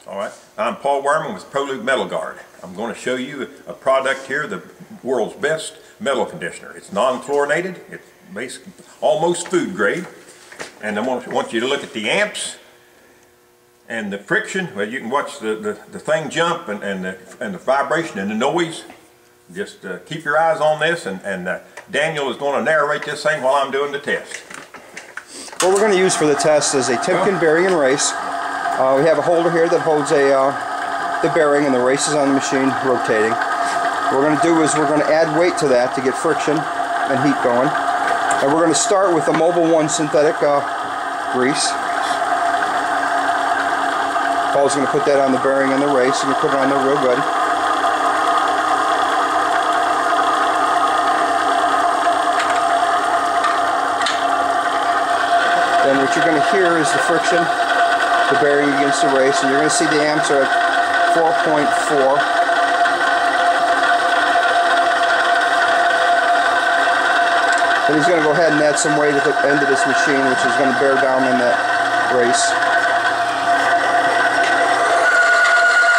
All right, I'm Paul Werman with ProLube Metal Guard. I'm going to show you a product here, the world's best metal conditioner. It's non-chlorinated, it's basically almost food grade. And I want you to look at the amps and the friction. Well, you can watch the thing jump and the vibration and the noise. Just keep your eyes on this, and Daniel is going to narrate this thing while I'm doing the test. What we're going to use for the test is a Timken bearing and race. We have a holder here that holds the bearing, and the race is on the machine rotating. What we're going to do is we're going to add weight to that to get friction and heat going. And we're going to start with the Mobil 1 synthetic grease. Paul's going to put that on the bearing and the race, and you put it on there real good. Then what you're going to hear is the friction, the bearing against the race, and you're going to see the amps are at 4.4. And he's going to go ahead and add some weight at the end of this machine, which is going to bear down on that race.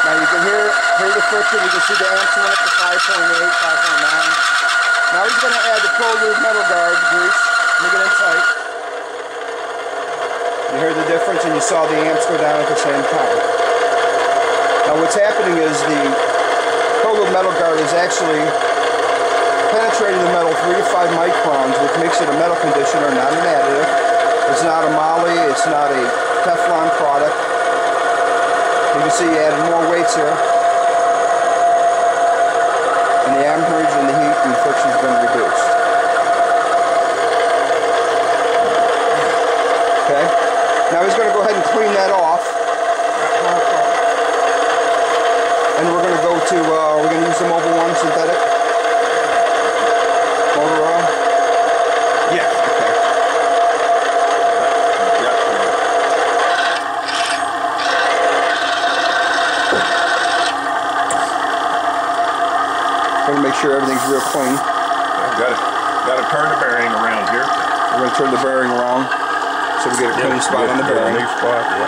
Now you can hear the friction. You can see the amps went up to 5.8, 5.9. Now he's going to add the ProLube Metal Guard grease. Let me get in tight. You hear the difference, and you saw the amps go down at the same time. Now what's happening is the ProLube Metal Guard is actually penetrating the metal 3 to 5 microns, which makes it a metal conditioner, not an additive. It's not a moly, it's not a Teflon product. You can see you added more weights here. And the amperage and the heat and the friction has been reduced. Okay? Now he's going to go ahead and clean that off. And we're going to go to, we're going to use the Mobil 1 synthetic. Motor oil? Yeah. Okay. Going to make sure everything's real clean. Got to turn the bearing around here. We're going to turn the bearing around so we get a clean spot on the bearing. New spot, yeah.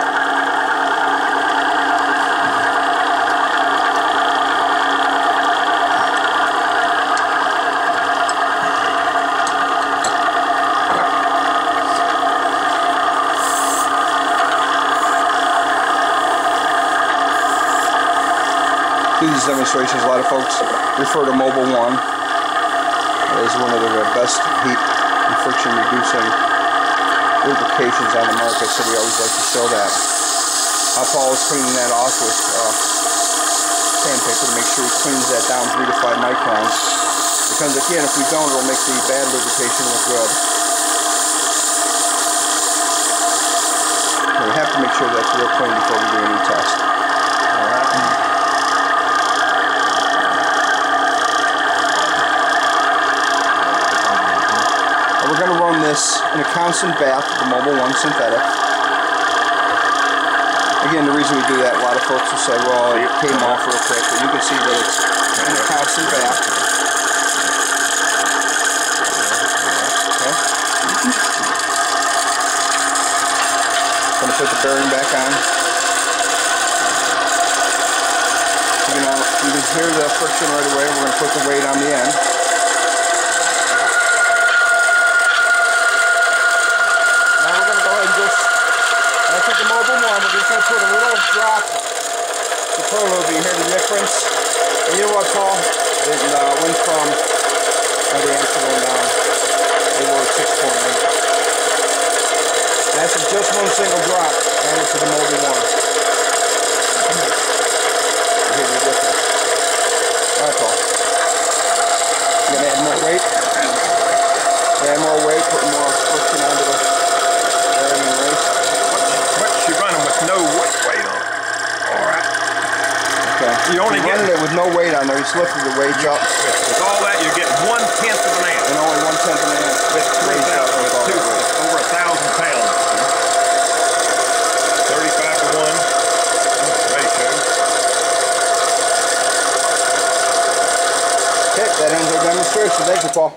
Do these demonstrations, a lot of folks refer to Mobil 1 as one of the best heat and friction reducing lubrications on the market, so we always like to show that. Paul is cleaning that off with sandpaper to make sure he cleans that down 3 to 5 microns, because again, if we don't, it'll make the bad lubrication look good. So we have to make sure that's real clean before we do any test. Alright. We're going to run this in a constant bath with the Mobil 1 synthetic. Again, the reason we do that, a lot of folks will say, well, it came off real quick, but you can see that it's in a constant bath. Okay. Going to put the bearing back on. You can hear the friction right away. We're going to put the weight on the end. The Mobil 1, we're just going to put a little drop to ProLube. You hear the difference? And you know what, Paul? It went from the amps are going down. They were at 6.8. That's just one single drop added to the Mobil 1. You hear the difference? Alright, Paul. You're going to add more weight? Add more weight, put more friction onto the bearing and race. You're running with no weight on it. Alright. Okay. You're only getting it with no weight on there. He's lifting the weight up. With all that, you're getting 1/10 of an amp. And only 1/10 of an amp. It's over 1,000 pounds. 35 to 1 ratio. Okay, that ends our demonstration. Thank you, Paul.